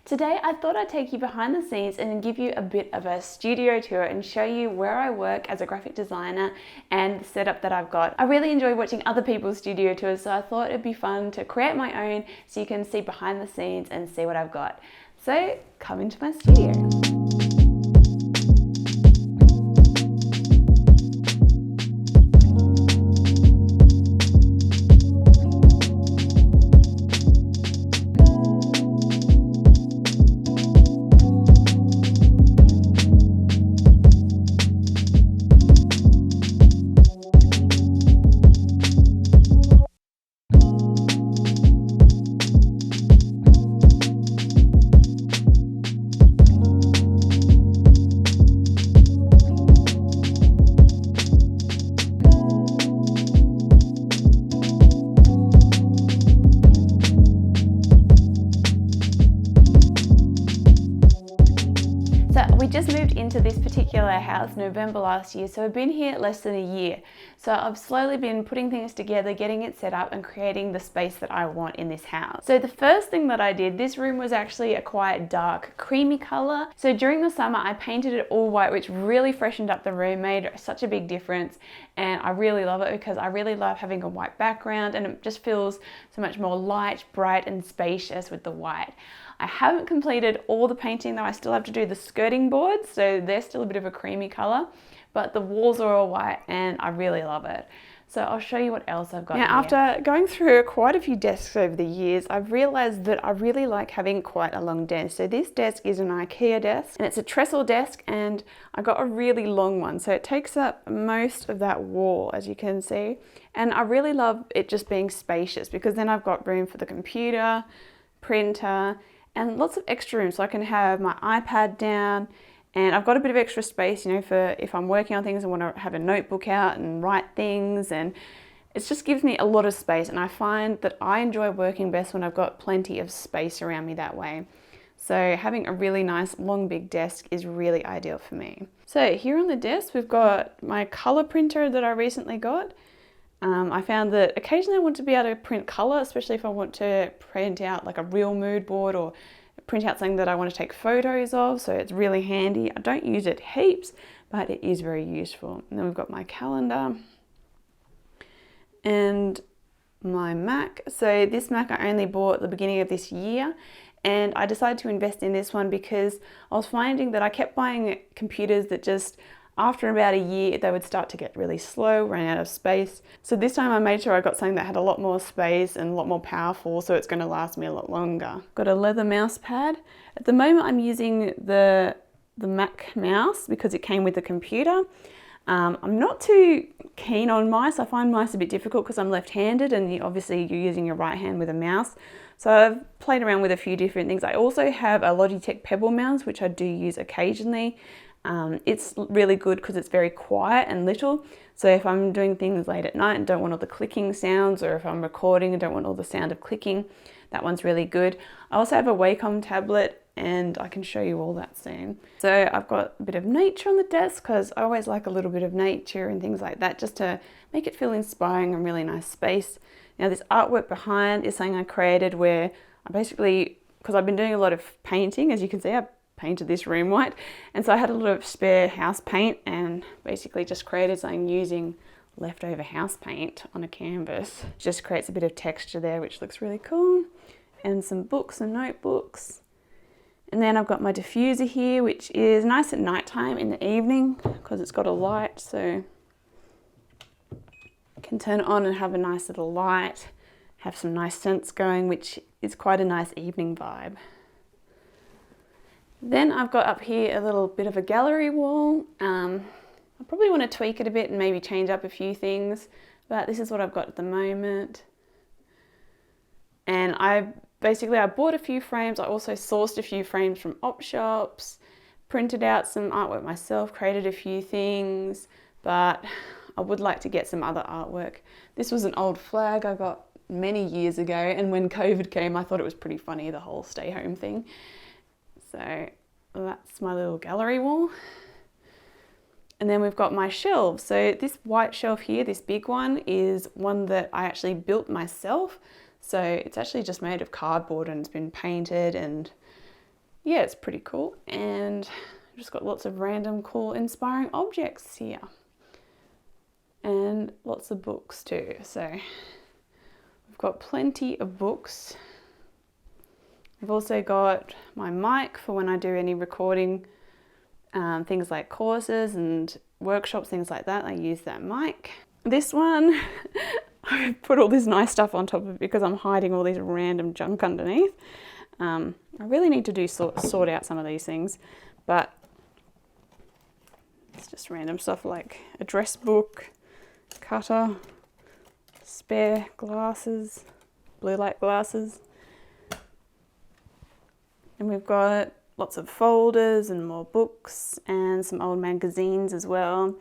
Today I thought I'd take you behind the scenes and give you a bit of a studio tour and show you where I work as a graphic designer and the setup that I've got. I really enjoy watching other people's studio tours, so I thought it'd be fun to create my own so you can see behind the scenes and see what I've got. So come into my studio. We just moved into this particular house November last year, so I've been here less than a year. So I've slowly been putting things together, getting it set up and creating the space that I want in this house. So the first thing that I did, this room was actually a quite dark creamy color. So during the summer I painted it all white, which really freshened up the room, made such a big difference, and I really love it because I really love having a white background and it just feels so much more light, bright and spacious with the white. I haven't completed all the painting though. I still have to do the skirting boards, so they're still a bit of a creamy color, but the walls are all white and I really love it. So I'll show you what else I've got here. After going through quite a few desks over the years, I've realized that I really like having quite a long desk. So this desk is an IKEA desk and it's a trestle desk, and I got a really long one. So it takes up most of that wall, as you can see. And I really love it just being spacious because then I've got room for the computer, printer, and lots of extra room, so I can have my iPad down, and I've got a bit of extra space, you know, for if I'm working on things, I want to have a notebook out and write things, and it just gives me a lot of space, and I find that I enjoy working best when I've got plenty of space around me that way. So having a really nice long big desk is really ideal for me. So here on the desk we've got my color printer that I recently got. I found that occasionally I want to be able to print colour, especially if I want to print out like a real mood board or print out something that I want to take photos of, so it's really handy. I don't use it heaps, but it is very useful. And then we've got my calendar and my Mac. So this Mac I only bought at the beginning of this year, and I decided to invest in this one because I was finding that I kept buying computers that just after about a year, they would start to get really slow, run out of space. So this time I made sure I got something that had a lot more space and a lot more powerful, so it's going to last me a lot longer. Got a leather mouse pad. At the moment I'm using the Mac mouse because it came with the computer. I'm not too keen on mice. I find mice a bit difficult because I'm left-handed, and obviously you're using your right hand with a mouse. So I've played around with a few different things. I also have a Logitech Pebble mouse, which I do use occasionally. It's really good because it's very quiet and little. So if I'm doing things late at night and don't want all the clicking sounds, or if I'm recording and don't want all the sound of clicking, that one's really good. I also have a Wacom tablet, and I can show you all that soon. So I've got a bit of nature on the desk because I always like a little bit of nature and things like that, just to make it feel inspiring and really nice space. Now this artwork behind is something I created where I basically, because I've been doing a lot of painting, as you can see, I painted this room white, and so I had a lot of spare house paint and basically just created something using leftover house paint on a canvas. Just creates a bit of texture there, which looks really cool, and some books and notebooks. And then I've got my diffuser here, which is nice at night time in the evening because it's got a light, so I can turn it on and have a nice little light, have some nice scents going, which is quite a nice evening vibe. Then I've got up here a little bit of a gallery wall. I probably want to tweak it a bit and maybe change up a few things, but this is what I've got at the moment. And I bought a few frames. I also sourced a few frames from op shops, printed out some artwork myself, created a few things, but I would like to get some other artwork. This was an old flag I got many years ago, and when COVID came I thought it was pretty funny, the whole stay home thing. So that's my little gallery wall. And then we've got my shelves. So this white shelf here, this big one, is one that I actually built myself. So it's actually just made of cardboard and it's been painted and yeah, it's pretty cool. And I've just got lots of random cool inspiring objects here. And lots of books too. So I've got plenty of books. I've also got my mic for when I do any recording, things like courses and workshops, things like that. I use that mic. This one, I put all this nice stuff on top of it because I'm hiding all these random junk underneath. I really need to sort out some of these things, but it's just random stuff like address book, cutter, spare glasses, blue light glasses. And we've got lots of folders and more books and some old magazines as well.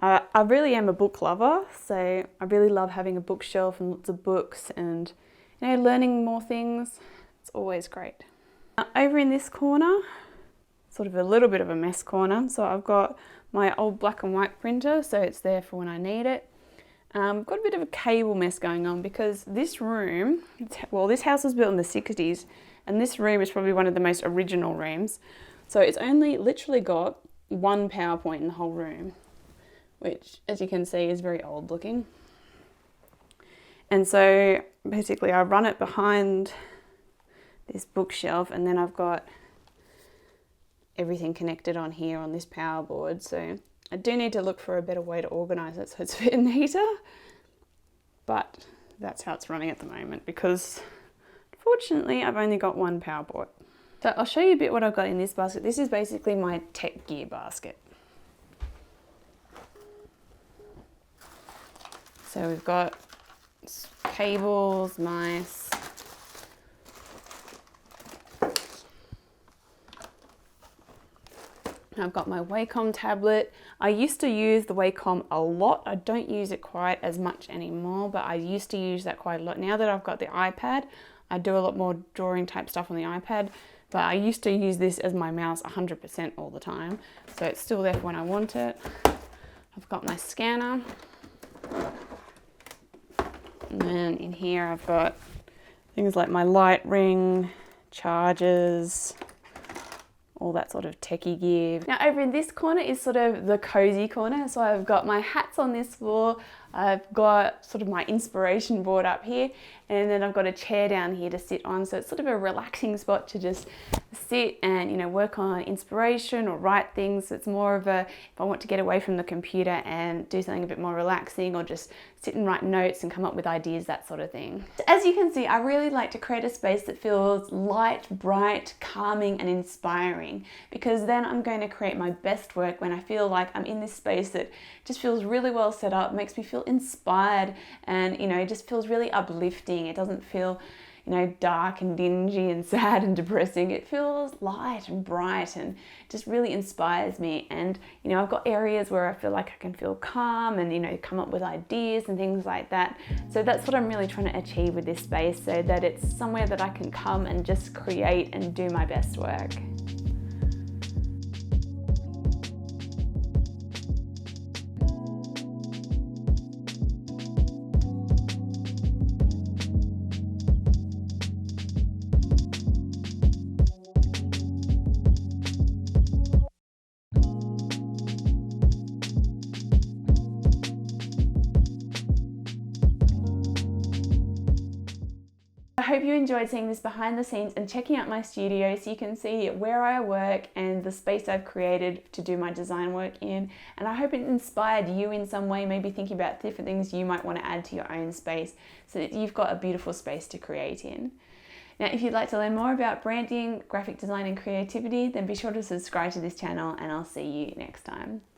I really am a book lover, so I really love having a bookshelf and lots of books and, you know, learning more things. It's always great. Over in this corner, sort of a little bit of a mess corner, so I've got my old black and white printer, so it's there for when I need it. Got a bit of a cable mess going on because this room, well, this house was built in the 60s, and this room is probably one of the most original rooms. So it's only literally got one power point in the whole room, which, as you can see, is very old looking. And so basically I run it behind this bookshelf, and then I've got everything connected on here on this power board. So I do need to look for a better way to organise it so it's a bit neater, but that's how it's running at the moment because fortunately I've only got one power board. So I'll show you a bit what I've got in this basket. This is basically my tech gear basket. So we've got cables, mice, I've got my Wacom tablet. I used to use the Wacom a lot. I don't use it quite as much anymore, but I used to use that quite a lot. Now that I've got the iPad, I do a lot more drawing type stuff on the iPad, but I used to use this as my mouse 100% all the time. So it's still there for when I want it. I've got my scanner. And then in here I've got things like my light ring, chargers, all that sort of techie gear. Now over in this corner is sort of the cozy corner. So I've got my hats on this floor. I've got sort of my inspiration board up here, and then I've got a chair down here to sit on. So it's sort of a relaxing spot to just sit and, you know, work on inspiration or write things. It's more of a, if I want to get away from the computer and do something a bit more relaxing, or just sit and write notes and come up with ideas, that sort of thing. As you can see, I really like to create a space that feels light, bright, calming and inspiring, because then I'm going to create my best work when I feel like I'm in this space that just feels really well set up, makes me feel inspired, and, you know, just feels really uplifting. It doesn't feel, you know, dark and dingy and sad and depressing. It feels light and bright and just really inspires me. And, you know, I've got areas where I feel like I can feel calm and, you know, come up with ideas and things like that. So that's what I'm really trying to achieve with this space, so that it's somewhere that I can come and just create and do my best work. I hope you enjoyed seeing this behind the scenes and checking out my studio so you can see where I work and the space I've created to do my design work in. And I hope it inspired you in some way, maybe thinking about different things you might want to add to your own space so that you've got a beautiful space to create in. Now, if you'd like to learn more about branding, graphic design and creativity, then be sure to subscribe to this channel, and I'll see you next time.